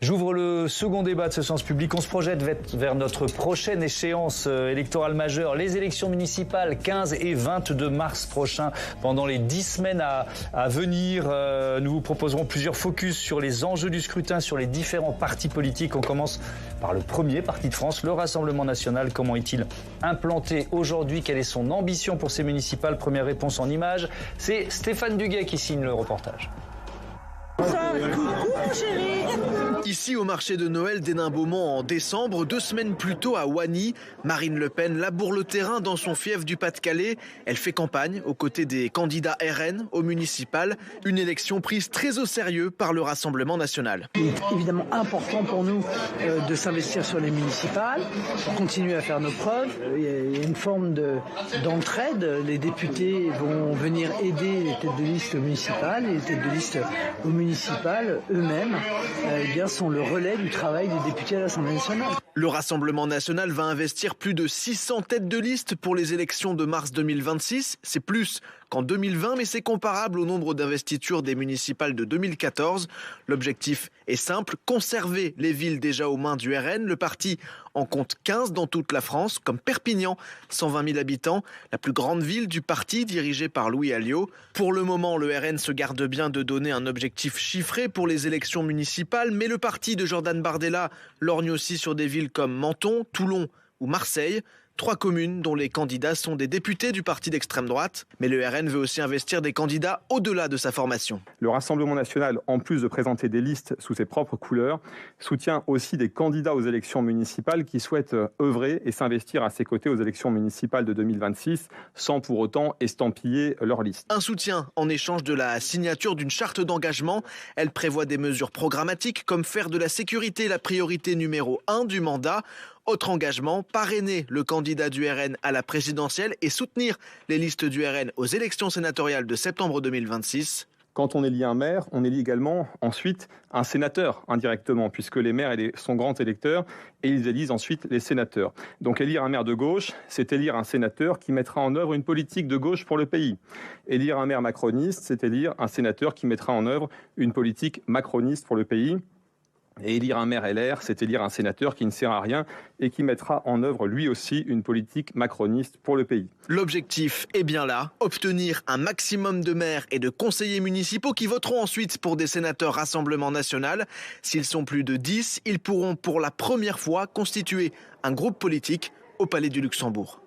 J'ouvre le second débat de ce Sens Public. On se projette vers notre prochaine échéance électorale majeure, les élections municipales 15 et 22 mars prochains. Pendant les 10 semaines à venir, nous vous proposerons plusieurs focus sur les enjeux du scrutin, sur les différents partis politiques. On commence par le premier parti de France, le Rassemblement national. Comment est-il implanté aujourd'hui? Quelle est son ambition pour ces municipales? Première réponse en images. C'est Stéphane Duguet qui signe le reportage. Coucou chérie. Ici au marché de Noël d'Hénin-Beaumont en décembre, 2 semaines plus tôt à Wany, Marine Le Pen laboure le terrain dans son fief du Pas-de-Calais. Elle fait campagne aux côtés des candidats RN au municipal, une élection prise très au sérieux par le Rassemblement national. Il est évidemment important pour nous de s'investir sur les municipales, pour continuer à faire nos preuves. Il y a une forme d'entraide. Les députés vont venir aider les têtes de liste municipales et les têtes de liste aux municipales eux-mêmes sont le relais du travail des députés à l'Assemblée nationale. Le Rassemblement national va investir plus de 600 têtes de liste pour les élections de mars 2026. C'est plus qu'en 2020, mais c'est comparable au nombre d'investitures des municipales de 2014. L'objectif est simple, conserver les villes déjà aux mains du RN. Le parti en compte 15 dans toute la France, comme Perpignan, 120 000 habitants, la plus grande ville du parti dirigée par Louis Alliot. Pour le moment, le RN se garde bien de donner un objectif chiffré pour les élections municipales, mais le parti de Jordan Bardella lorgne aussi sur des villes comme Menton, Toulon ou Marseille. 3 communes dont les candidats sont des députés du parti d'extrême droite. Mais le RN veut aussi investir des candidats au-delà de sa formation. Le Rassemblement national, en plus de présenter des listes sous ses propres couleurs, soutient aussi des candidats aux élections municipales qui souhaitent œuvrer et s'investir à ses côtés aux élections municipales de 2026 sans pour autant estampiller leur liste. Un soutien en échange de la signature d'une charte d'engagement. Elle prévoit des mesures programmatiques comme faire de la sécurité la priorité numéro 1 du mandat. Autre engagement, parrainer le candidat du RN à la présidentielle et soutenir les listes du RN aux élections sénatoriales de septembre 2026. Quand on élit un maire, on élit également ensuite un sénateur indirectement, puisque les maires sont grands électeurs et ils élisent ensuite les sénateurs. Donc élire un maire de gauche, c'est élire un sénateur qui mettra en œuvre une politique de gauche pour le pays. Élire un maire macroniste, c'est élire un sénateur qui mettra en œuvre une politique macroniste pour le pays. Et élire un maire LR, c'est élire un sénateur qui ne sert à rien et qui mettra en œuvre lui aussi une politique macroniste pour le pays. L'objectif est bien là, obtenir un maximum de maires et de conseillers municipaux qui voteront ensuite pour des sénateurs Rassemblement national. S'ils sont plus de 10, ils pourront pour la première fois constituer un groupe politique au Palais du Luxembourg.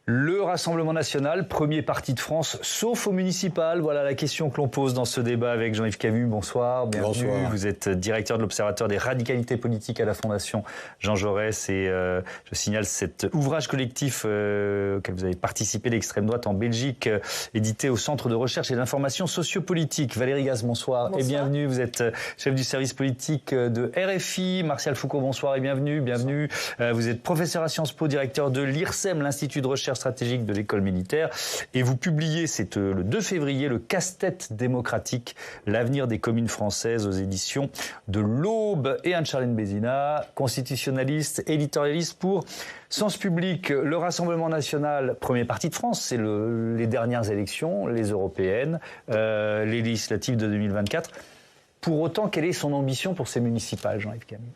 Le Rassemblement national, premier parti de France, sauf au municipal. Voilà la question que l'on pose dans ce débat avec Jean-Yves Camus. Bonsoir, bienvenue. Bonsoir. Vous êtes directeur de l'Observatoire des radicalités politiques à la Fondation Jean Jaurès. Et je signale cet ouvrage collectif auquel vous avez participé, l'extrême droite en Belgique, édité au Centre de recherche et d'information sociopolitique. Valérie Gaz, bonsoir, et bienvenue. Vous êtes chef du service politique de RFI. Martial Foucault, bonsoir et bienvenue. Bienvenue. Vous êtes professeur à Sciences Po, directeur de l'IRSEM, l'Institut de recherche stratégique de l'école militaire, et vous publiez, c'est le 2 février, le Casse-tête démocratique, l'avenir des communes françaises aux éditions de l'Aube. Et Anne-Charlène Bézina, constitutionnaliste, éditorialiste pour Sens Public. Le Rassemblement national, premier parti de France, c'est les dernières élections, les européennes, les législatives de 2024. Pour autant, quelle est son ambition pour ces municipales, Jean-Yves Camus ?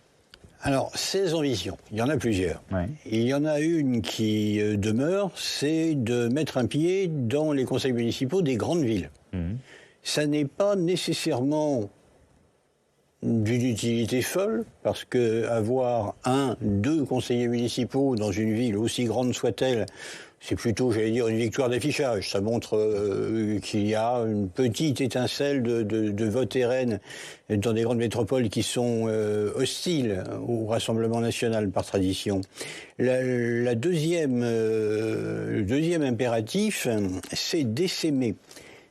Alors, ces ambitions, il y en a plusieurs. Ouais. Il y en a une qui demeure, c'est de mettre un pied dans les conseils municipaux des grandes villes. Ça n'est pas nécessairement d'une utilité folle, parce que avoir 2 conseillers municipaux dans une ville, aussi grande soit-elle, c'est plutôt, j'allais dire, une victoire d'affichage. Ça montre qu'il y a une petite étincelle de vote RN dans des grandes métropoles qui sont hostiles au Rassemblement national par tradition. Le deuxième impératif, c'est d'essaimer.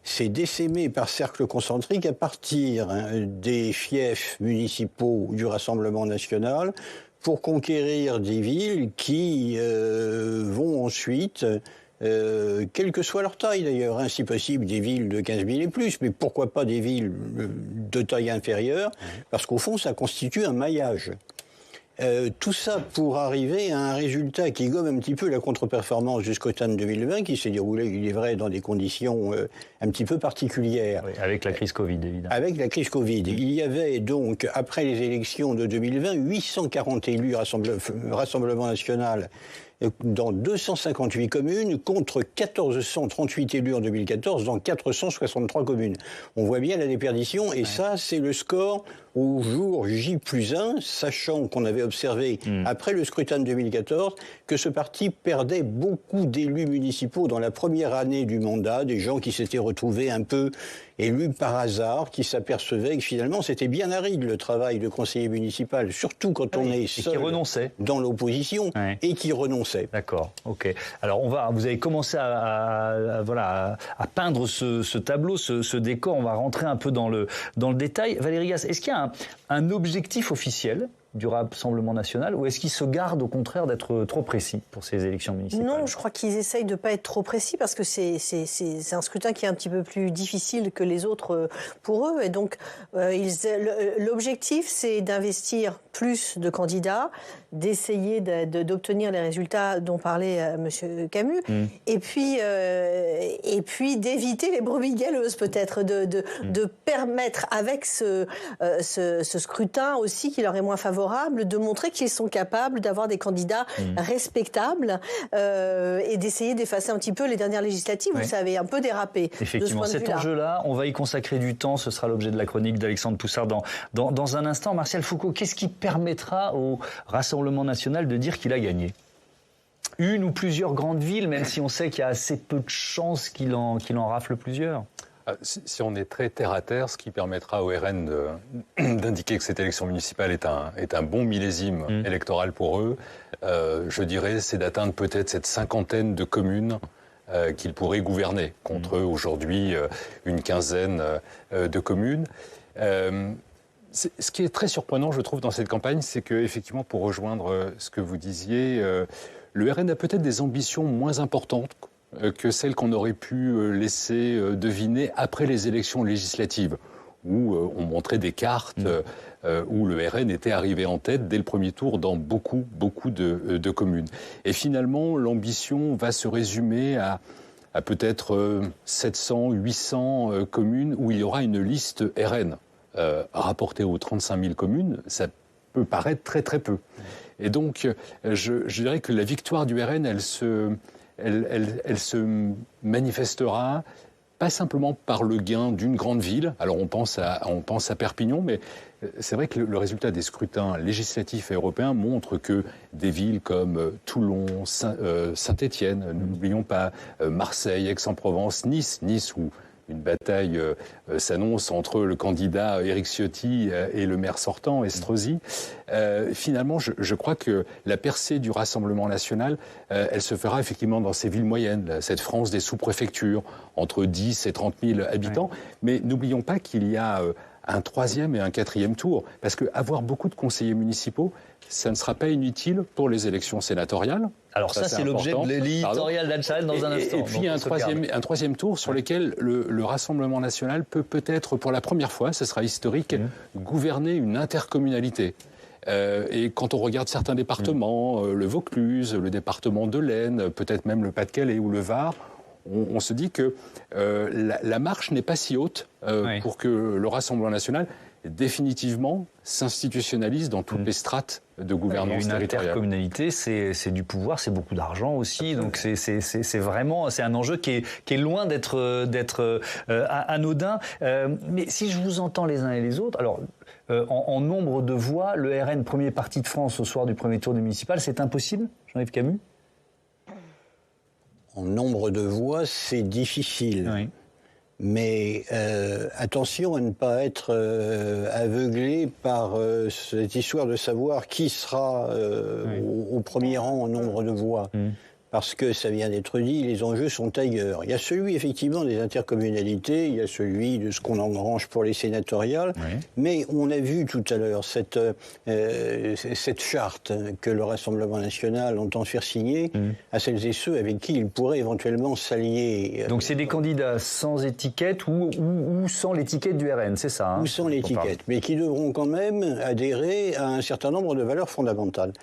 C'est d'essaimer par cercle concentrique à partir des fiefs municipaux du Rassemblement national pour conquérir des villes qui vont ensuite, quelle que soit leur taille d'ailleurs, si possible des villes de 15 000 et plus, mais pourquoi pas des villes de taille inférieure, parce qu'au fond ça constitue un maillage. Tout ça pour arriver à un résultat qui gomme un petit peu la contre-performance du scrutin de 2020, qui s'est déroulé, il est vrai, dans des conditions un petit peu particulières. Oui, avec la crise Covid, évidemment. Avec la crise Covid. Il y avait donc, après les élections de 2020, 840 élus Rassemblement National dans 258 communes, contre 1438 élus en 2014 dans 463 communes. On voit bien la déperdition, et ça, c'est le score au jour J+1, sachant qu'on avait observé, après le scrutin de 2014, que ce parti perdait beaucoup d'élus municipaux dans la première année du mandat, des gens qui s'étaient retrouvés un peu élus par hasard, qui s'apercevaient que finalement c'était bien aride le travail de conseiller municipal, surtout quand on est seul dans l'opposition, et qui renonçait. D'accord, ok. Alors vous avez commencé à peindre ce tableau, ce décor. On va rentrer un peu dans le détail. Valérie Gasse, est-ce qu'il y a un objectif officiel du Rassemblement national, ou est-ce qu'ils se gardent au contraire d'être trop précis pour ces élections municipales? Non, je crois qu'ils essayent de ne pas être trop précis, parce que c'est un scrutin qui est un petit peu plus difficile que les autres pour eux. Et donc, l'objectif, c'est d'investir plus de candidats, d'essayer d'obtenir les résultats dont parlait M. Camus, et puis d'éviter les brebis galeuses, peut-être, de permettre avec ce scrutin aussi, qui leur est moins favorable, de montrer qu'ils sont capables d'avoir des candidats respectables, et d'essayer d'effacer un petit peu les dernières législatives où ça avait un peu dérapé. Effectivement, cet enjeu-là, on va y consacrer du temps. Ce sera l'objet de la chronique d'Alexandre Poussard dans un instant. Martial Foucault, qu'est-ce qui permettra au Rassemblement national de dire qu'il a gagné? Une ou plusieurs grandes villes, même si on sait qu'il y a assez peu de chances qu'il en rafle plusieurs? Si on est très terre-à-terre, ce qui permettra au RN d'indiquer que cette élection municipale est un bon millésime électoral pour eux, je dirais, c'est d'atteindre peut-être cette cinquantaine de communes qu'ils pourraient gouverner, contre aujourd'hui une quinzaine de communes. Ce qui est très surprenant, je trouve, dans cette campagne, c'est qu'effectivement, pour rejoindre ce que vous disiez, le RN a peut-être des ambitions moins importantes que celles qu'on aurait pu laisser deviner après les élections législatives, où on montrait des cartes où le RN était arrivé en tête dès le premier tour dans beaucoup de communes. Et finalement, l'ambition va se résumer à peut-être 700, 800 communes où il y aura une liste RN. Rapportée aux 35 000 communes, ça peut paraître très très peu. Et donc, je dirais que la victoire du RN, elle se manifestera pas simplement par le gain d'une grande ville. Alors on pense à Perpignan, mais c'est vrai que le résultat des scrutins législatifs et européens montre que des villes comme Toulon, Saint-Étienne, n'oublions pas Marseille, Aix-en-Provence, Nice où une bataille s'annonce entre le candidat Éric Ciotti et le maire sortant, Estrosi. Finalement, je crois que la percée du Rassemblement national, elle se fera effectivement dans ces villes moyennes, cette France des sous-préfectures, entre 10 et 30 000 habitants. Ouais. Mais n'oublions pas qu'il y a un troisième et un quatrième tour. Parce qu'avoir beaucoup de conseillers municipaux, ça ne sera pas inutile pour les élections sénatoriales. Alors ça c'est l'objet de l'éditorial d'Al-Chalel dans un instant. Et puis un troisième tour sur lequel le Rassemblement national peut-être pour la première fois, ce sera historique, gouverner une intercommunalité. Et quand on regarde certains départements, le Vaucluse, le département de l'Aisne, peut-être même le Pas-de-Calais ou le Var, on se dit que la marche n'est pas si haute pour que le Rassemblement national définitivement s'institutionnalise dans toutes les strates de gouvernance territoriale. Une intercommunalité, c'est du pouvoir, c'est beaucoup d'argent aussi. Donc c'est vraiment un enjeu qui est loin d'être anodin. Mais si je vous entends les uns et les autres, alors en nombre de voix, le RN premier parti de France au soir du premier tour du municipal, c'est impossible, Jean-Yves Camus? En nombre de voix, c'est difficile. Oui. Mais attention à ne pas être aveuglé par cette histoire de savoir qui sera au premier rang en nombre de voix. parce que ça vient d'être dit, les enjeux sont ailleurs. Il y a celui effectivement des intercommunalités, il y a celui de ce qu'on engrange pour les sénatoriales, mais on a vu tout à l'heure cette charte que le Rassemblement national entend faire signer à celles et ceux avec qui il pourrait éventuellement s'allier. Donc c'est des candidats sans étiquette ou sans l'étiquette du RN, c'est ça, hein, ou sans l'étiquette, mais qui devront quand même adhérer à un certain nombre de valeurs fondamentales.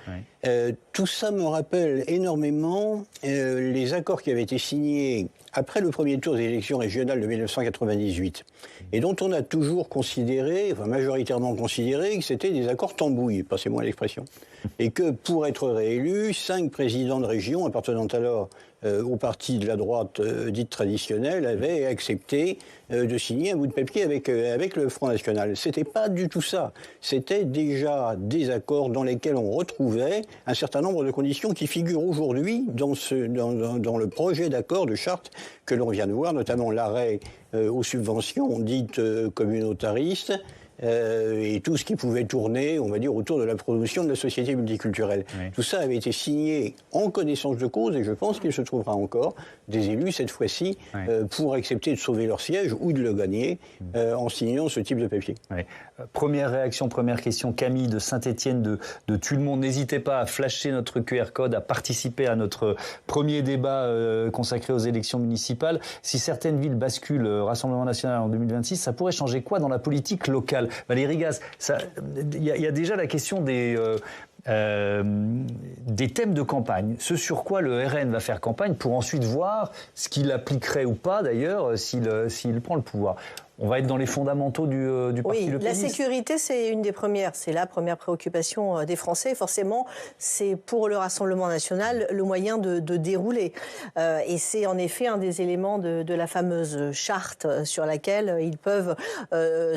Tout ça me rappelle énormément les accords qui avaient été signés après le premier tour des élections régionales de 1998, et dont on a toujours considéré, enfin majoritairement considéré, que c'était des accords tambouilles, passez-moi l'expression, et que pour être réélus, 5 présidents de région appartenant alors au parti de la droite dite traditionnelle avaient accepté de signer un bout de papier avec le Front National. C'était pas du tout ça. C'était déjà des accords dans lesquels on retrouvait un certain nombre de conditions qui figurent aujourd'hui dans le projet d'accord de charte que l'on vient de voir, notamment l'arrêt aux subventions dites communautaristes, et tout ce qui pouvait tourner, on va dire, autour de la promotion de la société multiculturelle. Tout ça avait été signé en connaissance de cause, et je pense qu'il se trouvera encore des élus, cette fois-ci, pour accepter de sauver leur siège ou de le gagner en signant ce type de papier. Première réaction, première question, Camille de Saint-Étienne de Tullemont. N'hésitez pas à flasher notre QR code, à participer à notre premier débat consacré aux élections municipales. Si certaines villes basculent Rassemblement national en 2026, ça pourrait changer quoi dans la politique locale? Valérie Gaz, il y a déjà la question des thèmes de campagne, ce sur quoi le RN va faire campagne pour ensuite voir ce qu'il appliquerait ou pas d'ailleurs s'il prend le pouvoir. On va être dans les fondamentaux du parti Le Péniste. La sécurité, c'est une des premières. C'est la première préoccupation des Français. Forcément, c'est pour le Rassemblement national le moyen de dérouler. Et c'est en effet un des éléments de la fameuse charte sur laquelle ils peuvent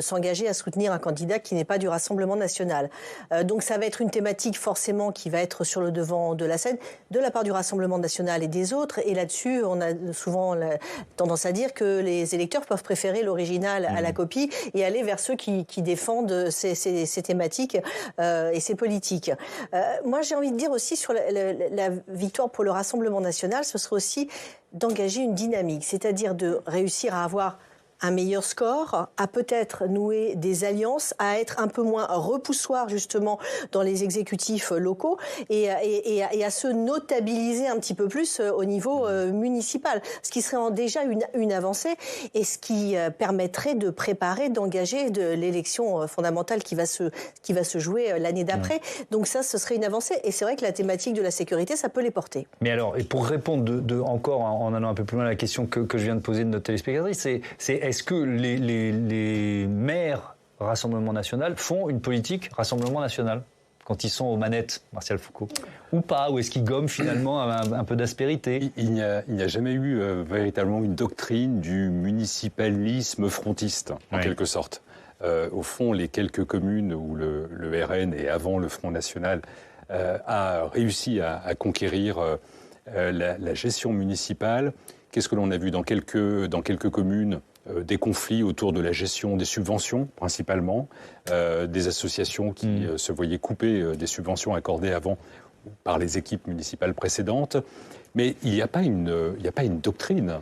s'engager à soutenir un candidat qui n'est pas du Rassemblement national. Donc ça va être une thématique forcément qui va être sur le devant de la scène de la part du Rassemblement national et des autres. Et là-dessus, on a souvent tendance à dire que les électeurs peuvent préférer l'original à la copie et aller vers ceux qui défendent ces thématiques et ces politiques. Moi, j'ai envie de dire aussi sur la victoire pour le Rassemblement national, ce serait aussi d'engager une dynamique, c'est-à-dire de réussir à avoir un meilleur score, à peut-être nouer des alliances, à être un peu moins repoussoir justement dans les exécutifs locaux et à se notabiliser un petit peu plus au niveau municipal, ce qui serait déjà une avancée et ce qui permettrait de préparer, d'engager l'élection fondamentale qui va se jouer l'année d'après. Donc ça, ce serait une avancée et c'est vrai que la thématique de la sécurité, ça peut les porter. Mais alors, et pour répondre encore en allant un peu plus loin à la question que je viens de poser de notre téléspectatrice, c'est est-ce que les maires Rassemblement national font une politique Rassemblement national quand ils sont aux manettes, Martial Foucault, ou pas? Ou est-ce qu'ils gomment finalement un peu d'aspérité? Il n'y a jamais eu véritablement une doctrine du municipalisme frontiste, en quelque sorte. Au fond, les quelques communes où le RN et avant le Front National a réussi à conquérir la gestion municipale, qu'est-ce que l'on a vu dans quelques communes? Des conflits autour de la gestion des subventions, principalement, des associations qui se voyaient couper des subventions accordées avant par les équipes municipales précédentes. Mais il n'y a pas une doctrine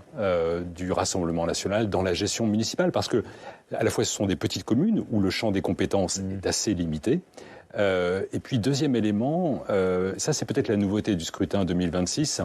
du Rassemblement national dans la gestion municipale, parce que, à la fois, ce sont des petites communes où le champ des compétences est assez limité. Et puis, deuxième élément, ça c'est peut-être la nouveauté du scrutin 2026,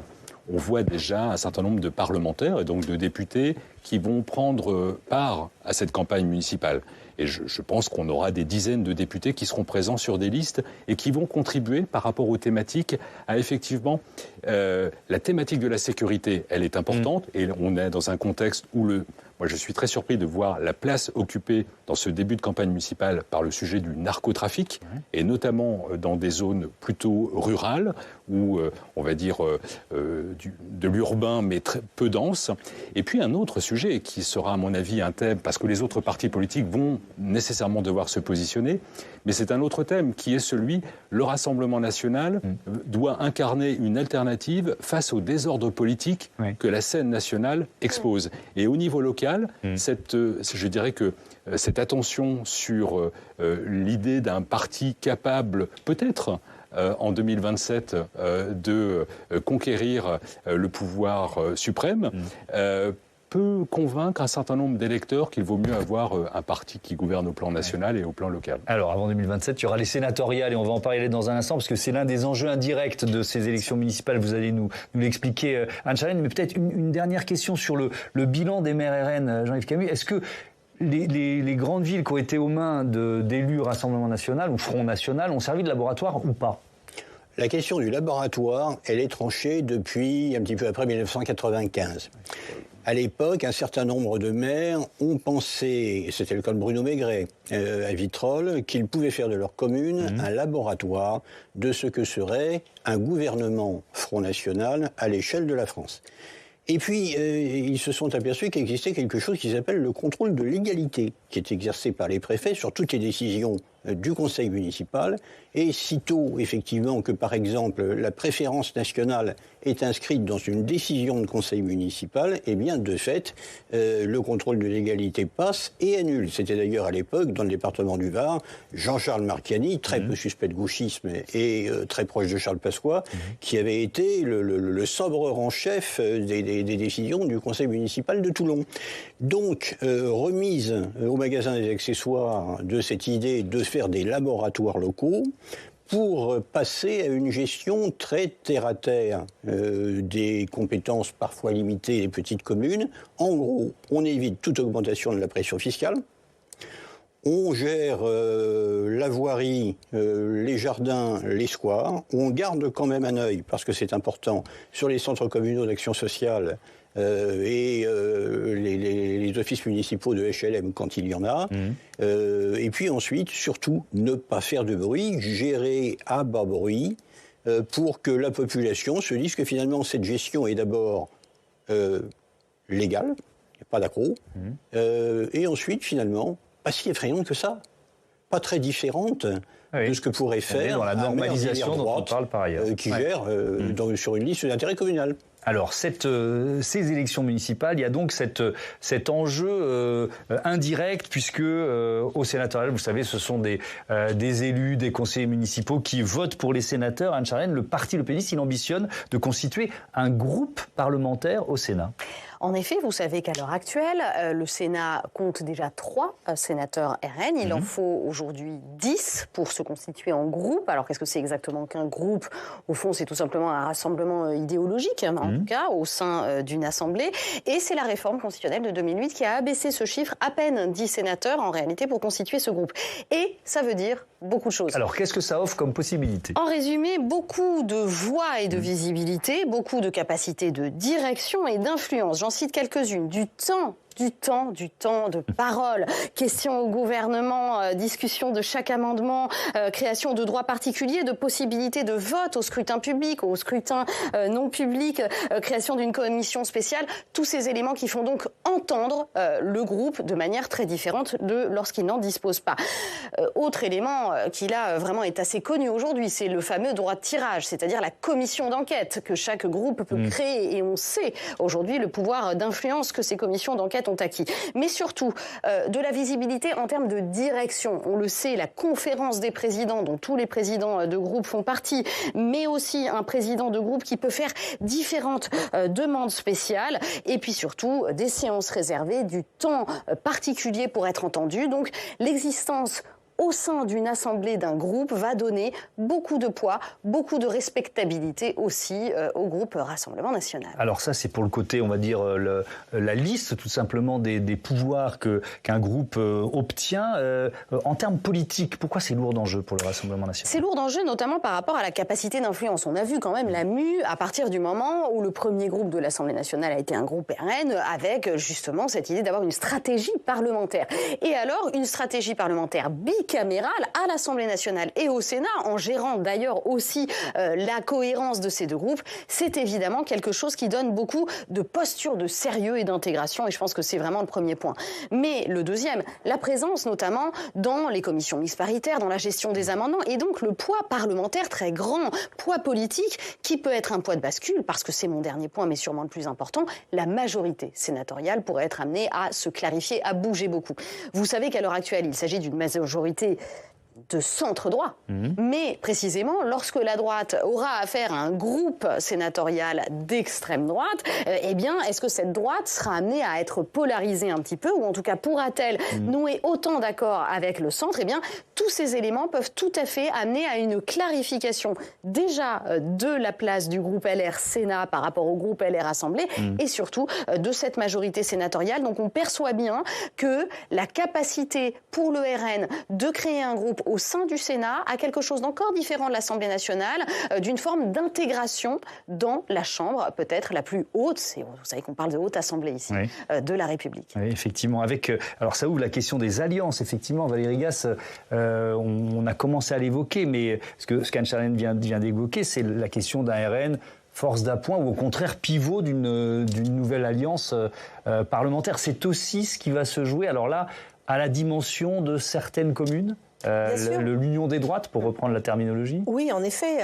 on voit déjà un certain nombre de parlementaires et donc de députés qui vont prendre part à cette campagne municipale. Et je pense qu'on aura des dizaines de députés qui seront présents sur des listes et qui vont contribuer par rapport aux thématiques à effectivement la thématique de la sécurité, elle est importante et on est dans un contexte où moi je suis très surpris de voir la place occupée dans ce début de campagne municipale par le sujet du narcotrafic et notamment dans des zones plutôt rurales où on va dire de l'urbain mais très peu dense. Et puis un autre sujet qui sera à mon avis un thème parce que les autres partis politiques vont nécessairement devoir se positionner, mais c'est un autre thème qui est celui, le Rassemblement national doit incarner une alternative face au désordre politique que la scène nationale expose. Et au niveau local, je dirais que cette attention sur l'idée d'un parti capable peut-être en 2027 de conquérir le pouvoir suprême, peut convaincre un certain nombre d'électeurs qu'il vaut mieux avoir un parti qui gouverne au plan national et au plan local. Alors, avant 2027, il y aura les sénatoriales et on va en parler dans un instant parce que c'est l'un des enjeux indirects de ces élections municipales. Vous allez nous l'expliquer, Anne-Charlène. Mais peut-être une dernière question sur le bilan des maires RN, Jean-Yves Camus. Est-ce que les grandes villes qui ont été aux mains d'élus Rassemblement National ou Front National ont servi de laboratoire ou pas ? La question du laboratoire, elle est tranchée depuis un petit peu après 1995. À l'époque, un certain nombre de maires ont pensé, et c'était le cas de Bruno Maigret à Vitrolles, qu'ils pouvaient faire de leur commune un laboratoire de ce que serait un gouvernement Front National à l'échelle de la France. Et puis, ils se sont aperçus qu'il existait quelque chose qui s'appelle le contrôle de légalité, qui est exercé par les préfets sur toutes les décisions du conseil municipal. Et sitôt, effectivement, que par exemple la préférence nationale est inscrite dans une décision de conseil municipal, eh bien, de fait, le contrôle de légalité passe et annule. C'était d'ailleurs à l'époque, dans le département du Var, Jean-Charles Marchiani, très peu suspect de gauchisme et très proche de Charles Pasqua, qui avait été le sabreur en chef des décisions du conseil municipal de Toulon. Donc, remise au magasin des accessoires de cette idée de faire des laboratoires locaux, pour passer à une gestion très terre-à-terre des compétences parfois limitées des petites communes. En gros, on évite toute augmentation de la pression fiscale, on gère la voirie, les jardins, les squares, on garde quand même un œil, parce que c'est important, sur les centres communaux d'action sociale et les offices municipaux de HLM quand il y en a. Et puis ensuite, surtout, ne pas faire de bruit, gérer à bas bruit, pour que la population se dise que finalement cette gestion est d'abord légale, il n'y a pas d'accroc, et ensuite finalement, pas si effrayante que ça, pas très différente de ce que pourrait faire dans la normalisation dont on parle par ailleurs, qui gère sur une liste d'intérêt communal. Alors, ces élections municipales, il y a donc cet enjeu indirect, puisque au sénatorial, vous savez, ce sont des élus, des conseillers municipaux qui votent pour les sénateurs. Anne-Charlène, le parti Le Pénis, il ambitionne de constituer un groupe parlementaire au Sénat. En effet, vous savez qu'à l'heure actuelle, le Sénat compte déjà 3 sénateurs RN. Il en faut aujourd'hui 10 pour se constituer en groupe. Alors, qu'est-ce que c'est exactement qu'un groupe ? Au fond, c'est tout simplement un rassemblement idéologique, en tout cas, au sein d'une assemblée. Et c'est la réforme constitutionnelle de 2008 qui a abaissé ce chiffre, à peine 10 sénateurs, en réalité, pour constituer ce groupe. Et ça veut dire beaucoup de choses. Alors, qu'est-ce que ça offre comme possibilité ? En résumé, beaucoup de voix et de visibilité, beaucoup de capacités de direction et d'influence. J'en cite quelques-unes. Du temps de parole, questions au gouvernement, discussion de chaque amendement, création de droits particuliers, de possibilités de vote au scrutin public, au scrutin non public, création d'une commission spéciale, tous ces éléments qui font donc entendre le groupe de manière très différente de lorsqu'il n'en dispose pas. Autre élément qui là vraiment est assez connu aujourd'hui, c'est le fameux droit de tirage, c'est-à-dire la commission d'enquête que chaque groupe peut créer, et on sait aujourd'hui le pouvoir d'influence que ces commissions d'enquête ont acquis. Mais surtout, de la visibilité en termes de direction. On le sait, la conférence des présidents, dont tous les présidents de groupe font partie, mais aussi un président de groupe qui peut faire différentes demandes spéciales, et puis surtout des séances réservées, du temps particulier pour être entendu. Donc l'existence au sein d'une assemblée, d'un groupe, va donner beaucoup de poids, beaucoup de respectabilité aussi au groupe Rassemblement National. Alors ça, c'est pour le côté, on va dire, la liste tout simplement des pouvoirs qu'un groupe obtient. En termes politiques, pourquoi c'est lourd d'enjeu pour le Rassemblement National ? C'est lourd d'enjeu notamment par rapport à la capacité d'influence. On a vu quand même la mue à partir du moment où le premier groupe de l'Assemblée nationale a été un groupe RN, avec justement cette idée d'avoir une stratégie parlementaire. Et alors, une stratégie parlementaire bicamérale à l'Assemblée nationale et au Sénat, en gérant d'ailleurs aussi la cohérence de ces deux groupes, c'est évidemment quelque chose qui donne beaucoup de posture de sérieux et d'intégration, et je pense que c'est vraiment le premier point. Mais le deuxième, la présence notamment dans les commissions mixtes paritaires, dans la gestion des amendements, et donc le poids parlementaire très grand, poids politique qui peut être un poids de bascule, parce que c'est mon dernier point, mais sûrement le plus important, la majorité sénatoriale pourrait être amenée à se clarifier, à bouger beaucoup. Vous savez qu'à l'heure actuelle, il s'agit d'une majorité de centre-droit. Mais précisément, lorsque la droite aura affaire à un groupe sénatorial d'extrême droite, eh bien, est-ce que cette droite sera amenée à être polarisée un petit peu, ou en tout cas pourra-t-elle nouer autant d'accords avec le centre? Eh bien, tous ces éléments peuvent tout à fait amener à une clarification déjà de la place du groupe LR Sénat par rapport au groupe LR Assemblée, et surtout de cette majorité sénatoriale. Donc on perçoit bien que la capacité pour le RN de créer un groupe au sein du Sénat a quelque chose d'encore différent de l'Assemblée nationale, d'une forme d'intégration dans la Chambre, peut-être la plus haute, vous savez qu'on parle de haute assemblée ici, de la République. Oui, effectivement. Alors ça ouvre la question des alliances, effectivement. Valérie Gasse, on a commencé à l'évoquer, mais ce qu'Anne Charlène vient d'évoquer, c'est la question d'un RN force d'appoint ou au contraire pivot d'une nouvelle alliance parlementaire. C'est aussi ce qui va se jouer, alors là, à la dimension de certaines communes, l'union des droites, pour reprendre la terminologie. Oui, en effet.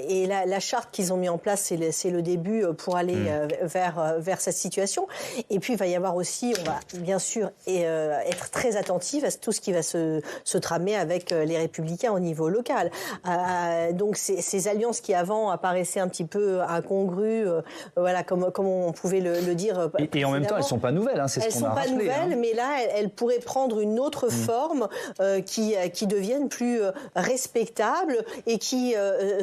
Et la charte qu'ils ont mis en place, c'est le début pour aller vers cette situation. Et puis, il va y avoir aussi, on va bien sûr être très attentif à tout ce qui va se tramer avec les Républicains au niveau local. Donc, ces alliances qui avant apparaissaient un petit peu incongrues, voilà, comme on pouvait le dire. Et en même temps, elles ne sont pas nouvelles, hein, c'est ce qu'on a rappelé. Elles ne sont pas nouvelles, mais là, elles pourraient prendre une autre forme qui deviennent plus respectables et qui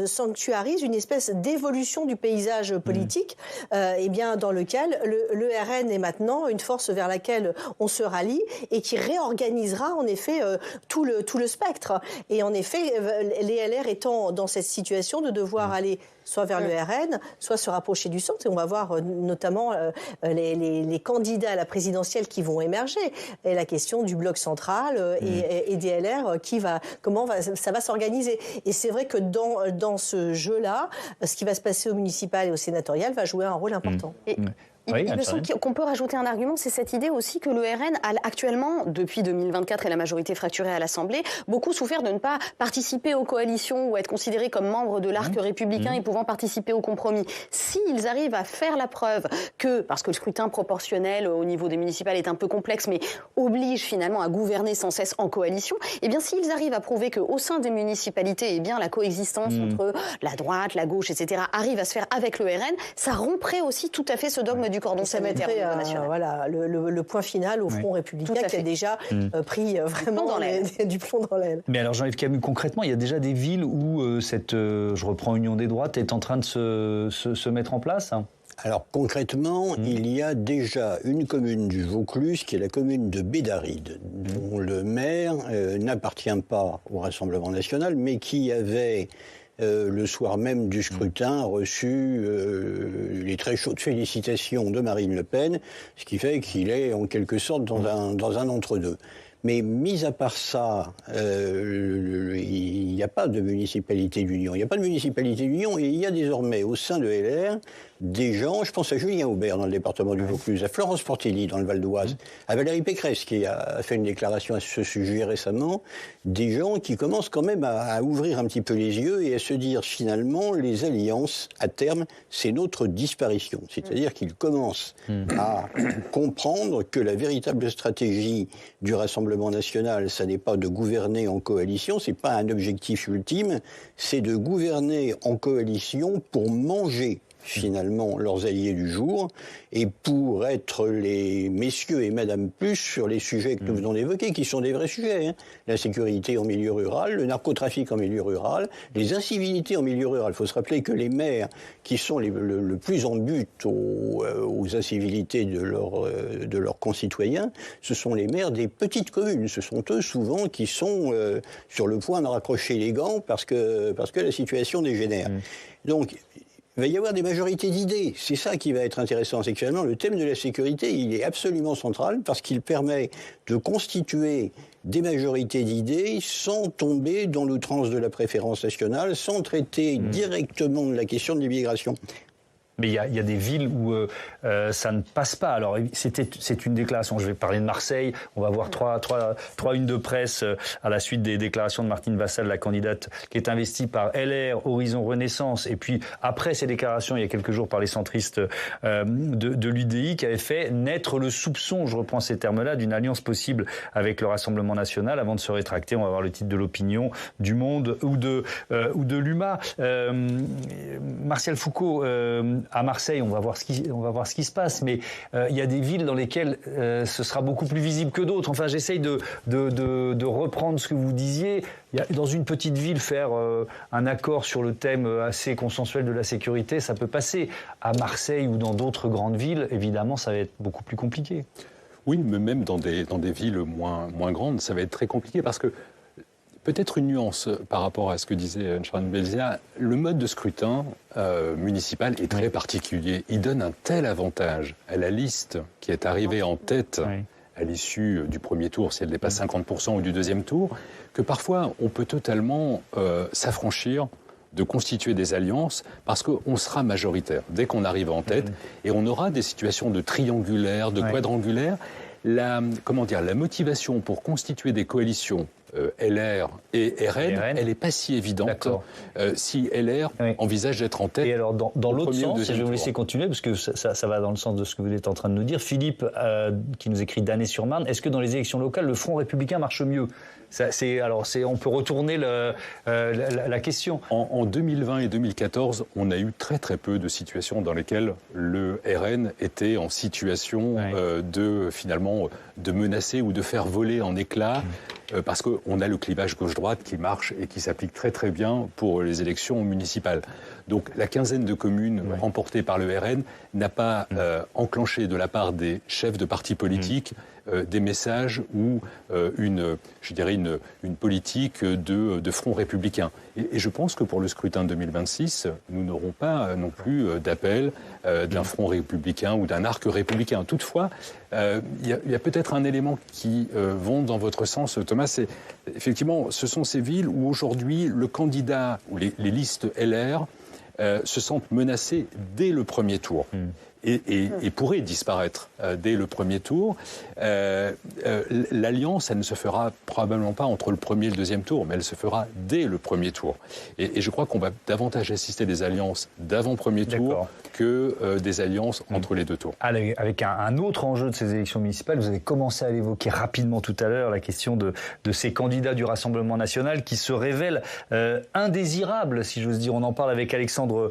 sanctuarisent une espèce d'évolution du paysage politique, et bien dans lequel le RN est maintenant une force vers laquelle on se rallie et qui réorganisera en effet tout le spectre. Et en effet, les LR étant dans cette situation de devoir aller soit vers le RN, soit se rapprocher du centre. Et on va voir notamment les candidats à la présidentielle qui vont émerger. Et la question du bloc central et des LR, comment ça va s'organiser. Et c'est vrai que dans ce jeu-là, ce qui va se passer au municipal et au sénatorial va jouer un rôle important. Il me semble qu'on peut rajouter un argument, c'est cette idée aussi que le RN a actuellement, depuis 2024 et la majorité fracturée à l'Assemblée, beaucoup souffert de ne pas participer aux coalitions ou être considérés comme membres de l'arc républicain et pouvant participer au compromis. S'ils arrivent à faire la preuve que, parce que le scrutin proportionnel au niveau des municipales est un peu complexe, mais oblige finalement à gouverner sans cesse en coalition, eh bien s'ils arrivent à prouver qu'au sein des municipalités, eh bien la coexistence entre la droite, la gauche, etc., arrive à se faire avec le RN, ça romprait aussi tout à fait ce dogme du cordon sanitaire au niveau national. Voilà, le point final au Front républicain qui a déjà pris vraiment du plomb dans l'aile. Mais alors Jean-Yves Camus, concrètement, il y a déjà des villes où cette, je reprends Union des droites, est en train de se mettre en place. Alors concrètement, il y a déjà une commune du Vaucluse qui est la commune de Bédaride, dont le maire n'appartient pas au Rassemblement national, mais qui avait le soir même du scrutin, reçu les très chaudes félicitations de Marine Le Pen, ce qui fait qu'il est en quelque sorte dans un entre-deux. Mais mis à part ça, il n'y a pas de municipalité d'union. Il n'y a pas de municipalité d'union et il y a désormais au sein de LR des gens, je pense à Julien Aubert dans le département du Vaucluse, à Florence Portelli dans le Val d'Oise, à Valérie Pécresse qui a fait une déclaration à ce sujet récemment, des gens qui commencent quand même à ouvrir un petit peu les yeux et à se dire finalement les alliances, à terme, c'est notre disparition. C'est-à-dire qu'ils commencent à comprendre que la véritable stratégie du Rassemblement national, ça n'est pas de gouverner en coalition, c'est pas un objectif ultime, c'est de gouverner en coalition pour manger finalement leurs alliés du jour et pour être les messieurs et madame plus sur les sujets que nous venons d'évoquer, qui sont des vrais sujets. Hein. La sécurité en milieu rural, le narcotrafic en milieu rural, les incivilités en milieu rural. Il faut se rappeler que les maires qui sont le plus en but aux incivilités de leurs concitoyens, ce sont les maires des petites communes. Ce sont eux souvent qui sont sur le point de raccrocher les gants parce que la situation dégénère. Donc, il va y avoir des majorités d'idées. C'est ça qui va être intéressant. C'est que finalement, le thème de la sécurité, il est absolument central parce qu'il permet de constituer des majorités d'idées sans tomber dans l'outrance de la préférence nationale, sans traiter directement de la question de l'immigration. Mais il y a des villes où ça ne passe pas. Alors, c'est une déclaration. Je vais parler de Marseille. On va voir trois unes de presse à la suite des déclarations de Martine Vassal, la candidate qui est investie par LR, Horizon Renaissance. Et puis, après ces déclarations, il y a quelques jours, par les centristes de l'UDI, qui avaient fait naître le soupçon, je reprends ces termes-là, d'une alliance possible avec le Rassemblement national avant de se rétracter. On va voir le titre de l'Opinion, du Monde ou de l'UMA. Martial Foucault, à Marseille, on va voir ce qui se passe, mais il y a des villes dans lesquelles ce sera beaucoup plus visible que d'autres. Enfin, j'essaye de reprendre ce que vous disiez. Dans une petite ville, faire un accord sur le thème assez consensuel de la sécurité, ça peut passer. À Marseille ou dans d'autres grandes villes, évidemment, ça va être beaucoup plus compliqué. Oui, mais même dans des villes moins grandes, ça va être très compliqué parce que peut-être une nuance par rapport à ce que disait Sharon Belzia. Le mode de scrutin municipal est très particulier. Il donne un tel avantage à la liste qui est arrivée en tête à l'issue du premier tour, si elle dépasse 50%, ou du deuxième tour, que parfois on peut totalement s'affranchir de constituer des alliances parce qu'on sera majoritaire dès qu'on arrive en tête et on aura des situations de triangulaire, de quadrangulaire. La motivation pour constituer des coalitions LR et RN, elle n'est pas si évidente si LR envisage d'être en tête. Et alors, dans l'autre sens, je vais vous laisser continuer, parce que ça va dans le sens de ce que vous êtes en train de nous dire. Philippe, qui nous écrit d'Annay-sur-Marne, est-ce que dans les élections locales, le Front républicain marche mieux ? On peut retourner la question. En 2020 et 2014, on a eu très très peu de situations dans lesquelles le RN était en situation de menacer ou de faire voler en éclats, parce qu'on a le clivage gauche-droite qui marche et qui s'applique très très bien pour les élections municipales. Donc la quinzaine de communes remportées par le RN n'a pas enclenché de la part des chefs de partis politiques des messages ou une politique de front républicain. Et je pense que pour le scrutin de 2026, nous n'aurons pas non plus d'appel d'un front républicain ou d'un arc républicain. Toutefois, il y a peut-être un élément qui vont dans votre sens, Thomas. C'est effectivement, ce sont ces villes où aujourd'hui le candidat ou les listes LR se sentent menacées dès le premier tour. Et pourrait disparaître dès le premier tour. L'alliance, elle ne se fera probablement pas entre le premier et le deuxième tour, mais elle se fera dès le premier tour. Et je crois qu'on va davantage assister des alliances d'avant-premier tour que des alliances entre les deux tours. Avec un autre enjeu de ces élections municipales, vous avez commencé à l'évoquer rapidement tout à l'heure, la question de ces candidats du Rassemblement national qui se révèlent indésirables, si j'ose dire. On en parle avec Alexandre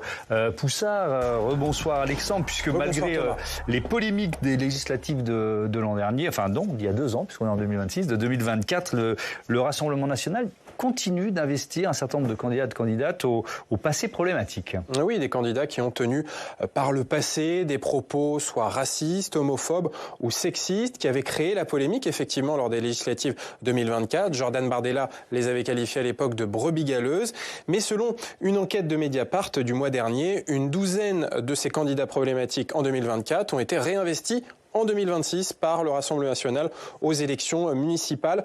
Poussard. Rebonsoir Alexandre, puisque malgré les polémiques des législatives de l'an dernier, il y a 2 ans, puisqu'on est en 2026, de 2024, le Rassemblement national continue d'investir un certain nombre de candidats et de candidates au passé problématique. Oui, des candidats qui ont tenu par le passé des propos soit racistes, homophobes ou sexistes, qui avaient créé la polémique effectivement lors des législatives 2024. Jordan Bardella les avait qualifiés à l'époque de brebis galeuses. Mais selon une enquête de Mediapart du mois dernier, une douzaine de ces candidats problématiques en 2024 ont été réinvestis en 2026 par le Rassemblement national aux élections municipales.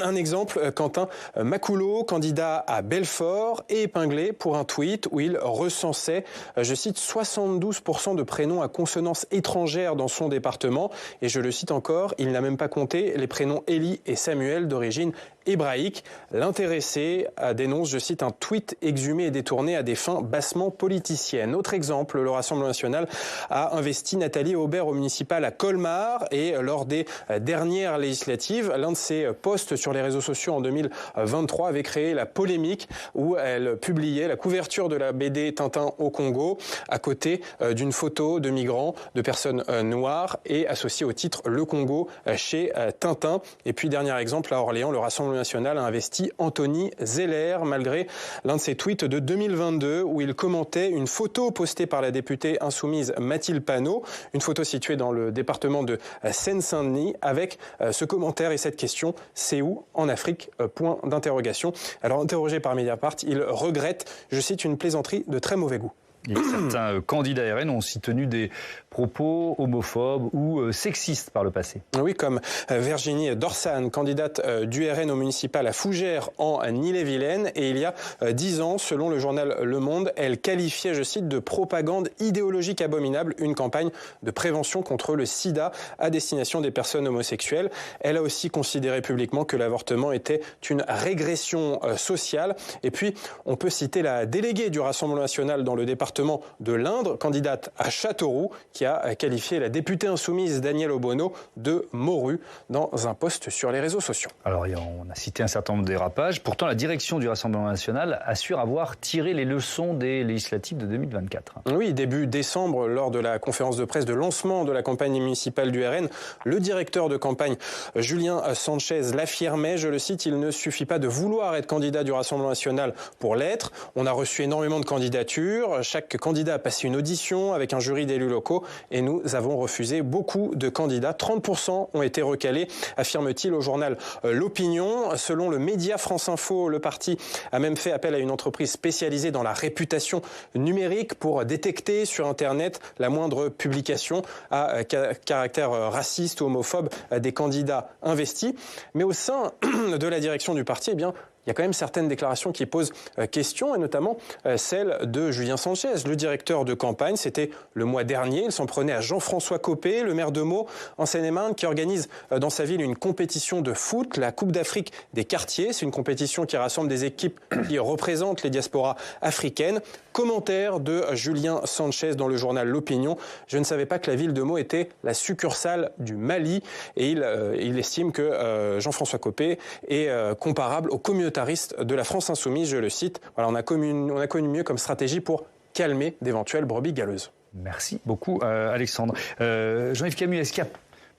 Un exemple, Quentin Macoulot, candidat à Belfort, est épinglé pour un tweet où il recensait, je cite, 72% de prénoms à consonance étrangère dans son département. Et je le cite encore, il n'a même pas compté les prénoms Élie et Samuel d'origine hébraïque. L'intéressé dénonce, je cite, un tweet exhumé et détourné à des fins bassement politiciennes. Autre exemple, le Rassemblement national a investi Nathalie Aubert au municipal à Colmar et lors des dernières législatives, l'un de ses posts sur les réseaux sociaux en 2023 avait créé la polémique où elle publiait la couverture de la BD Tintin au Congo à côté d'une photo de migrants, de personnes noires et associée au titre Le Congo chez Tintin. Et puis dernier exemple, à Orléans, le Rassemblement national a investi Anthony Zeller malgré l'un de ses tweets de 2022 où il commentait une photo postée par la députée insoumise Mathilde Panot, une photo située dans le département de Seine-Saint-Denis avec ce commentaire et cette question, c'est où en Afrique ? Point d'interrogation. Alors interrogé par Mediapart, il regrette, je cite, une plaisanterie de très mauvais goût. Et certains candidats RN ont aussi tenu des propos homophobes ou sexistes par le passé. Oui, comme Virginie Dorsan, candidate du RN au municipal à Fougères en Ille-et-Vilaine. Et il y a 10 ans, selon le journal Le Monde, elle qualifiait, je cite, de propagande idéologique abominable une campagne de prévention contre le sida à destination des personnes homosexuelles. Elle a aussi considéré publiquement que l'avortement était une régression sociale. Et puis, on peut citer la déléguée du Rassemblement national dans le département de l'Indre, candidate à Châteauroux, qui a qualifié la députée insoumise Danielle Obono de morue dans un post sur les réseaux sociaux. Alors, on a cité un certain nombre de dérapages. Pourtant, la direction du Rassemblement national assure avoir tiré les leçons des législatives de 2024. Oui, début décembre, lors de la conférence de presse de lancement de la campagne municipale du RN, le directeur de campagne, Julien Sanchez, l'affirmait, je le cite, « Il ne suffit pas de vouloir être candidat du Rassemblement national pour l'être. On a reçu énormément de candidatures. Chaque candidat a passé une audition avec un jury d'élus locaux. Et nous avons refusé beaucoup de candidats. 30% ont été recalés, affirme-t-il au journal L'Opinion. Selon le média France Info, le parti a même fait appel à une entreprise spécialisée dans la réputation numérique pour détecter sur Internet la moindre publication à caractère raciste ou homophobe des candidats investis. Mais au sein de la direction du parti, eh bien, il y a quand même certaines déclarations qui posent question, et notamment celle de Julien Sanchez, le directeur de campagne. C'était le mois dernier. Il s'en prenait à Jean-François Copé, le maire de Meaux, en Seine-et-Marne, qui organise dans sa ville une compétition de foot, la Coupe d'Afrique des quartiers. C'est une compétition qui rassemble des équipes qui représentent les diasporas africaines. Commentaire de Julien Sanchez dans le journal L'Opinion. Je ne savais pas que la ville de Meaux était la succursale du Mali. Et il estime que Jean-François Copé est comparable aux communautaristes de la France insoumise, je le cite. Voilà, on a connu mieux comme stratégie pour calmer d'éventuelles brebis galeuses. Merci beaucoup, Alexandre. Jean-Yves Camus, est-ce qu'il y a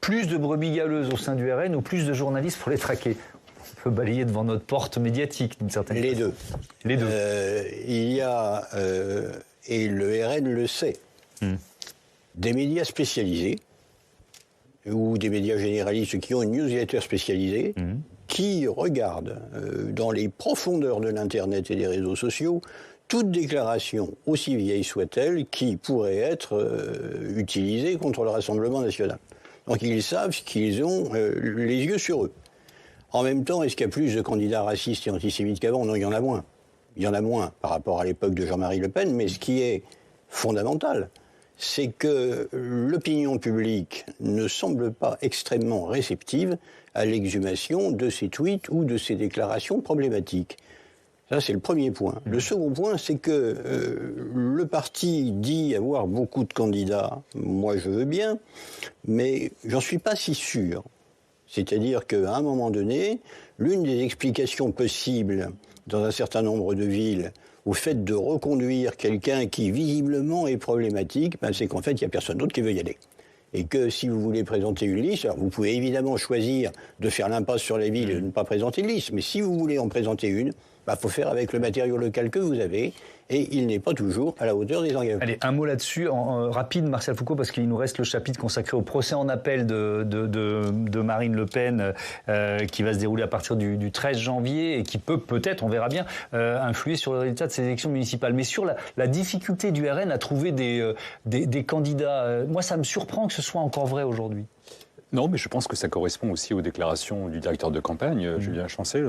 plus de brebis galeuses au sein du RN ou plus de journalistes pour les traquer? On peut balayer devant notre porte médiatique, d'une certaine façon. Les deux. Les deux. Il y a, et le RN le sait, des médias spécialisés ou des médias généralistes qui ont une newsletter spécialisée, qui regardent dans les profondeurs de l'Internet et des réseaux sociaux toute déclaration, aussi vieille soit-elle, qui pourrait être utilisée contre le Rassemblement national. Donc ils savent qu'ils ont les yeux sur eux. En même temps, est-ce qu'il y a plus de candidats racistes et antisémites qu'avant? Non, il y en a moins. Il y en a moins par rapport à l'époque de Jean-Marie Le Pen, mais ce qui est fondamental, c'est que l'opinion publique ne semble pas extrêmement réceptive à l'exhumation de ces tweets ou de ces déclarations problématiques. Ça, c'est le premier point. Le second point, c'est que le parti dit avoir beaucoup de candidats. Moi, je veux bien, mais j'en suis pas si sûr. C'est-à-dire qu'à un moment donné, l'une des explications possibles dans un certain nombre de villes au fait de reconduire quelqu'un qui visiblement est problématique, ben, c'est qu'en fait, il n'y a personne d'autre qui veut y aller. Et que si vous voulez présenter une liste, alors vous pouvez évidemment choisir de faire l'impasse sur les villes et de ne pas présenter une liste, mais si vous voulez en présenter une, faut faire avec le matériau local que vous avez, et il n'est pas toujours à la hauteur des engagements. Allez, un mot là-dessus, rapide, Martial Foucault, parce qu'il nous reste le chapitre consacré au procès en appel de Marine Le Pen, qui va se dérouler à partir du 13 janvier, et qui peut-être, on verra bien, influer sur le résultat de ces élections municipales. Mais sur la difficulté du RN à trouver des candidats, moi ça me surprend que ce soit encore vrai aujourd'hui. Non, mais je pense que ça correspond aussi aux déclarations du directeur de campagne, Julien Sanchez,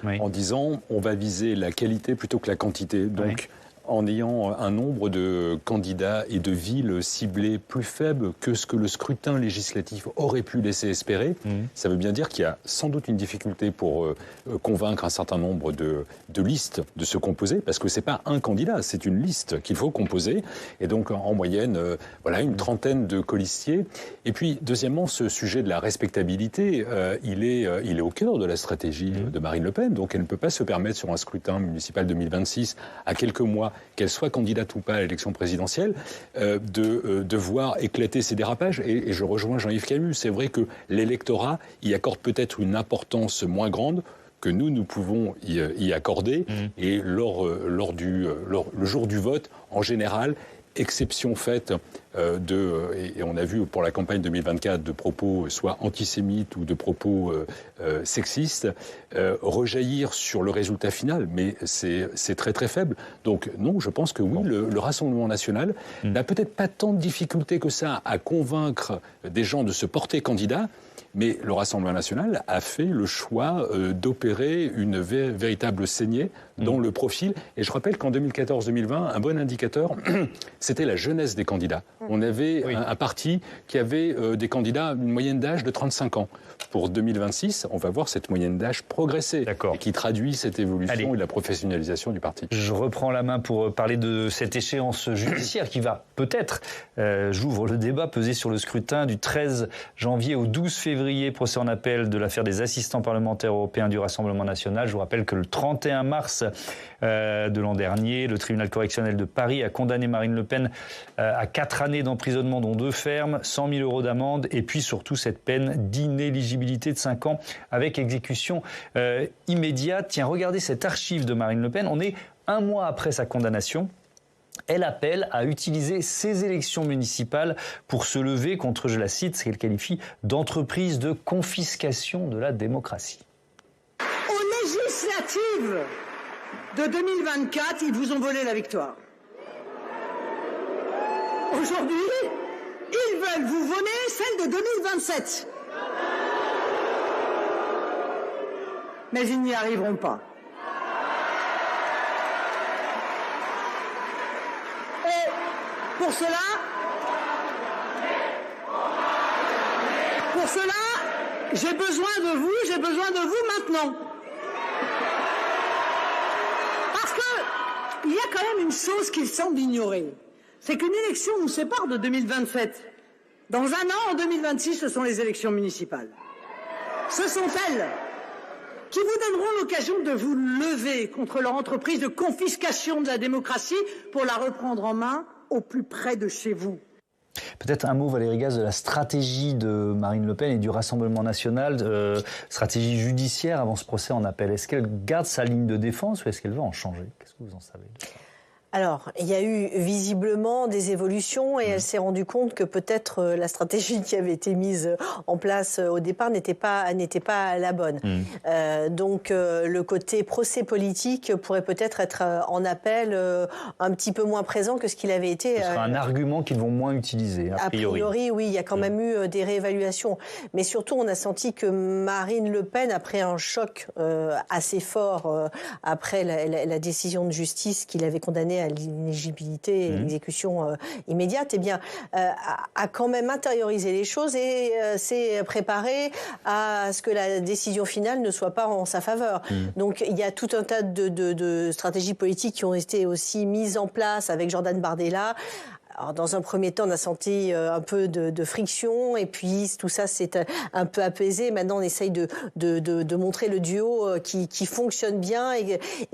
en disant on va viser la qualité plutôt que la quantité. Donc, en ayant un nombre de candidats et de villes ciblées plus faible que ce que le scrutin législatif aurait pu laisser espérer, ça veut bien dire qu'il y a sans doute une difficulté pour convaincre un certain nombre de listes de se composer, parce que c'est pas un candidat, c'est une liste qu'il faut composer, et donc en moyenne, une trentaine de colistiers. Et puis, deuxièmement, ce sujet de la respectabilité, il est au cœur de la stratégie de Marine Le Pen, donc elle ne peut pas se permettre sur un scrutin municipal 2026, à quelques mois, qu'elle soit candidate ou pas à l'élection présidentielle, de voir éclater ces dérapages. Et je rejoins Jean-Yves Camus, c'est vrai que l'électorat y accorde peut-être une importance moins grande que nous pouvons y accorder. Et le jour du vote, en général, exception faite et on a vu pour la campagne 2024 de propos soit antisémites ou de propos sexistes rejaillir sur le résultat final, mais c'est très très faible. Donc non, je pense que oui, le Rassemblement national n'a peut-être pas tant de difficultés que ça à convaincre des gens de se porter candidat, mais le Rassemblement national a fait le choix d'opérer une véritable saignée dans le profil. Et je rappelle qu'en 2014-2020, un bon indicateur, c'était la jeunesse des candidats. On avait un parti qui avait des candidats, une moyenne d'âge de 35 ans. Pour 2026, on va voir cette moyenne d'âge progresser, et qui traduit cette évolution et la professionnalisation du parti. Je reprends la main pour parler de cette échéance judiciaire qui va peut-être, j'ouvre le débat, peser sur le scrutin du 13 janvier au 12 février, procès en appel de l'affaire des assistants parlementaires européens du Rassemblement national. Je vous rappelle que le 31 mars de l'an dernier, le tribunal correctionnel de Paris a condamné Marine Le Pen à 4 années d'emprisonnement, dont 2 fermes, 100 000 euros d'amende, et puis surtout cette peine d'inéligibilité de 5 ans avec exécution immédiate. Tiens, regardez cette archive de Marine Le Pen. On est 1 mois après sa condamnation. Elle appelle à utiliser ces élections municipales pour se lever contre, je la cite, ce qu'elle qualifie d'entreprise de confiscation de la démocratie. Aux législatives de 2024, ils vous ont volé la victoire. Aujourd'hui, ils veulent vous voler celle de 2027. Mais ils n'y arriveront pas. Et pour cela, j'ai besoin de vous maintenant. Parce que il y a quand même une chose qu'il semble ignorer. C'est qu'une élection nous sépare de 2027. Dans 1 an, en 2026, ce sont les élections municipales. Ce sont elles qui vous donneront l'occasion de vous lever contre leur entreprise de confiscation de la démocratie pour la reprendre en main au plus près de chez vous. Peut-être un mot, Valérie Gaz, de la stratégie de Marine Le Pen et du Rassemblement national, stratégie judiciaire avant ce procès en appel. Est-ce qu'elle garde sa ligne de défense ou est-ce qu'elle va en changer? Qu'est-ce que vous en savez de ça? Alors, il y a eu visiblement des évolutions et elle s'est rendue compte que peut-être la stratégie qui avait été mise en place au départ n'était pas la bonne. Donc, le côté procès politique pourrait peut-être être en appel un petit peu moins présent que ce qu'il avait été. Ce sera un argument qu'ils vont moins utiliser, a priori. A priori, oui, il y a quand même eu des réévaluations. Mais surtout, on a senti que Marine Le Pen, après un choc assez fort, après la décision de justice qui l'avait condamnée à l'inéligibilité et l'exécution immédiate, eh bien, a quand même intériorisé les choses et s'est préparé à ce que la décision finale ne soit pas en sa faveur. Donc, il y a tout un tas de stratégies politiques qui ont été aussi mises en place avec Jordan Bardella. Alors, dans un premier temps, on a senti un peu de friction, et puis tout ça s'est un peu apaisé. Maintenant, on essaye de montrer le duo qui fonctionne bien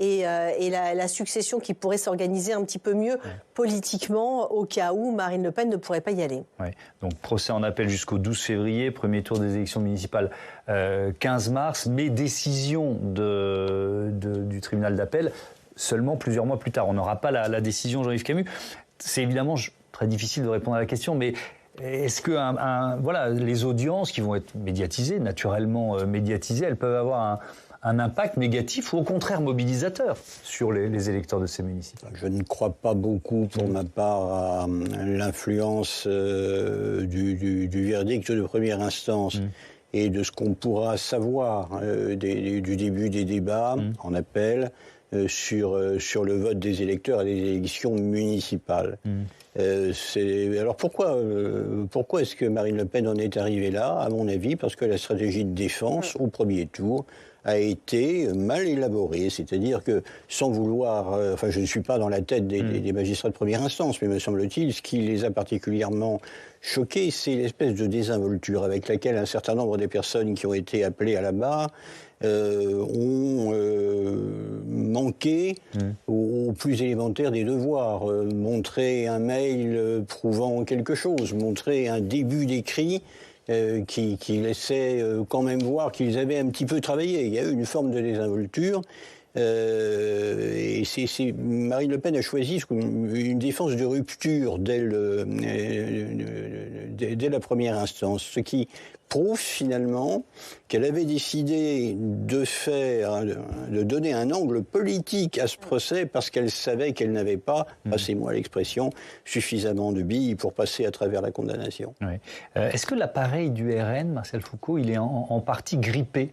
et la succession qui pourrait s'organiser un petit peu mieux politiquement au cas où Marine Le Pen ne pourrait pas y aller. Ouais. Donc, procès en appel jusqu'au 12 février, premier tour des élections municipales 15 mars, mais décision du tribunal d'appel seulement plusieurs mois plus tard. On n'aura pas la décision, Jean-Yves Camus. C'est évidemment très difficile de répondre à la question, mais est-ce que voilà, les audiences qui vont être médiatisées, naturellement médiatisées, elles peuvent avoir un impact négatif ou au contraire mobilisateur sur les électeurs de ces municipales? Je ne crois pas beaucoup, pour ma part, à l'influence du verdict de première instance et de ce qu'on pourra savoir du début des débats en appel. Sur le vote des électeurs à des élections municipales. Alors pourquoi est-ce que Marine Le Pen en est arrivée là? À mon avis, parce que la stratégie de défense au premier tour a été mal élaborée, c'est-à-dire que sans vouloir, je ne suis pas dans la tête des magistrats de première instance, mais me semble-t-il, ce qui les a particulièrement choqués, c'est l'espèce de désinvolture avec laquelle un certain nombre des personnes qui ont été appelées à la barre ont manqué au plus élémentaire des devoirs, montrer un mail prouvant quelque chose, montrer un début d'écrit qui laissait quand même voir qu'ils avaient un petit peu travaillé. Il y a eu une forme de désinvolture Et Marine Le Pen a choisi une défense de rupture dès la première instance, ce qui prouve finalement qu'elle avait décidé de donner un angle politique à ce procès parce qu'elle savait qu'elle n'avait pas, passez-moi l'expression, suffisamment de billes pour passer à travers la condamnation. Oui. Est-ce que l'appareil du RN, Martial Foucault, il est en partie grippé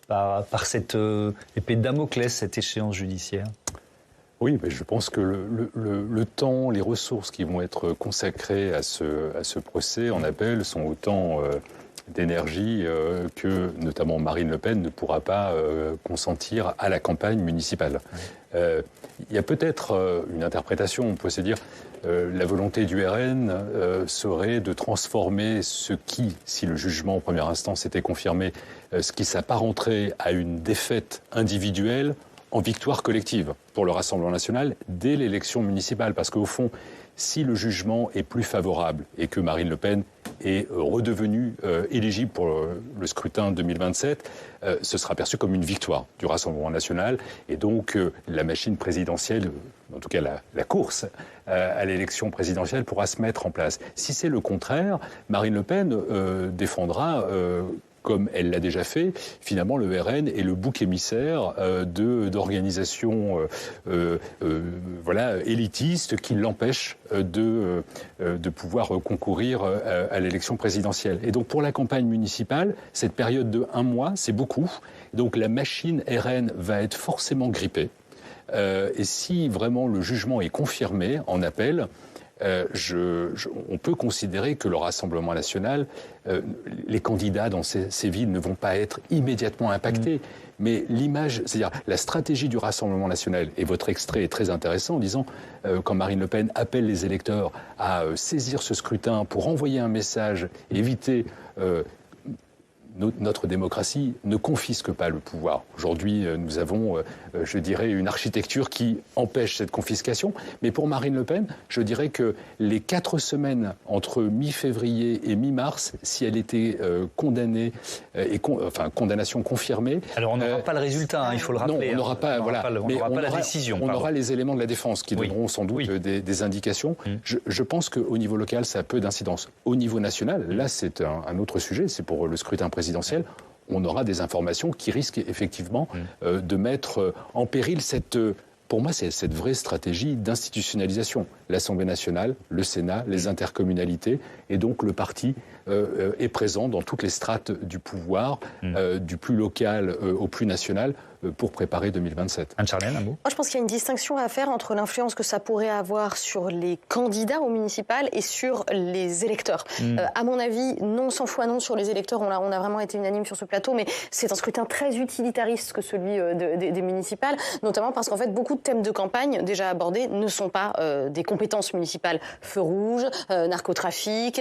par cette épée de Damoclès, cette échéance judiciaire? Oui, mais je pense que le temps, les ressources qui vont être consacrées à ce procès en appel sont autant d'énergie que notamment Marine Le Pen ne pourra pas consentir à la campagne municipale. Il y a peut-être une interprétation, on peut se dire, la volonté du RN serait de transformer ce qui, si le jugement en première instance était confirmé, ce qui s'apparenterait à une défaite individuelle en victoire collective pour le Rassemblement national dès l'élection municipale. Parce qu'au fond, si le jugement est plus favorable et que Marine Le Pen est redevenue éligible pour le scrutin 2027, ce sera perçu comme une victoire du Rassemblement national. Et donc la machine présidentielle, en tout cas la course à l'élection présidentielle pourra se mettre en place. Si c'est le contraire, Marine Le Pen défendra comme elle l'a déjà fait, finalement le RN est le bouc émissaire d'organisations élitistes qui l'empêchent de pouvoir concourir à l'élection présidentielle. Et donc pour la campagne municipale, cette période de 1 mois, c'est beaucoup. Donc la machine RN va être forcément grippée. Et si vraiment le jugement est confirmé en appel, on peut considérer que le Rassemblement national, les candidats dans ces villes ne vont pas être immédiatement impactés. Mais l'image, c'est-à-dire la stratégie du Rassemblement national, et votre extrait est très intéressant en disant, quand Marine Le Pen appelle les électeurs à saisir ce scrutin pour envoyer un message, éviter... Notre démocratie ne confisque pas le pouvoir. Aujourd'hui, nous avons, je dirais, une architecture qui empêche cette confiscation. Mais pour Marine Le Pen, je dirais que les 4 semaines entre mi-février et mi-mars, si elle était condamnée, condamnation confirmée... Alors on n'aura pas le résultat, il faut le rappeler. Non, on n'aura pas, la décision. On aura les éléments de la défense qui donneront sans doute des indications. Je pense qu'au niveau local, ça a peu d'incidence. Au niveau national, là, c'est un autre sujet, c'est pour le scrutin présidentiel, on aura des informations qui risquent effectivement de mettre en péril pour moi, c'est cette vraie stratégie d'institutionnalisation. L'Assemblée nationale, le Sénat, les intercommunalités, et donc le parti est présent dans toutes les strates du pouvoir, du plus local au plus national, pour préparer 2027. Anne-Charlène, un mot ? Moi, je pense qu'il y a une distinction à faire entre l'influence que ça pourrait avoir sur les candidats au municipal et sur les électeurs. À mon avis, non 100 fois non sur les électeurs. On a vraiment été unanime sur ce plateau, mais c'est un scrutin très utilitariste que celui des municipales, notamment parce qu'en fait, beaucoup de thèmes de campagne déjà abordés ne sont pas des compétences municipales. Feu rouge, narcotrafic,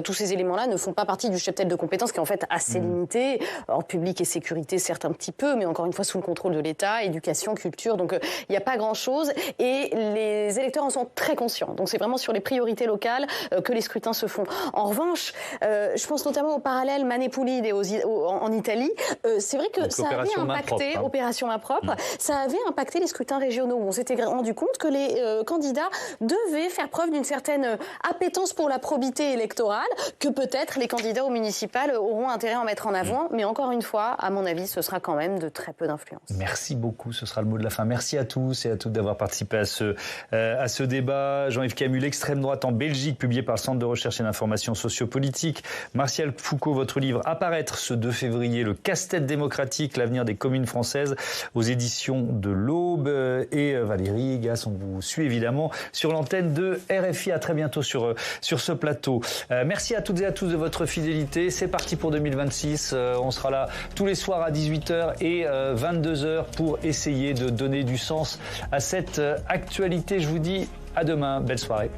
tous ces éléments-là ne font pas partie du cheptel de compétences qui est en fait assez limité. Ordre public et sécurité, certes un petit peu, mais encore une fois sous le contrôle de l'État, éducation, culture, donc il n'y a pas grand-chose et les électeurs en sont très conscients. Donc c'est vraiment sur les priorités locales que les scrutins se font. En revanche, je pense notamment au parallèle Mané-Pulide en Italie. C'est vrai que donc, ça avait impacté, Opération Main Propre, ça avait impacté les scrutins régionaux. On s'était rendu compte que les candidats devaient faire preuve d'une certaine appétence pour la probité électorale que peut-être les candidats au municipal auront intérêt à en mettre en avant. Mais encore une fois, à mon avis, ce sera quand même de très peu d'influence. Merci beaucoup, ce sera le mot de la fin. Merci à tous et à toutes d'avoir participé à ce débat. Jean-Yves Camus, l'extrême droite en Belgique, publié par le Centre de recherche et d'information sociopolitique. Martial Foucault, votre livre à paraître ce 2 février, Le casse-tête démocratique, l'avenir des communes françaises, aux éditions de l'Aube. Et Valérie Gas, on vous suit évidemment sur l'antenne de RFI. À très bientôt sur ce plateau. Merci à toutes et à tous de votre fidélité. C'est parti pour 2026. On sera là tous les soirs à 18h et 22h pour essayer de donner du sens à cette actualité. Je vous dis à demain. Belle soirée.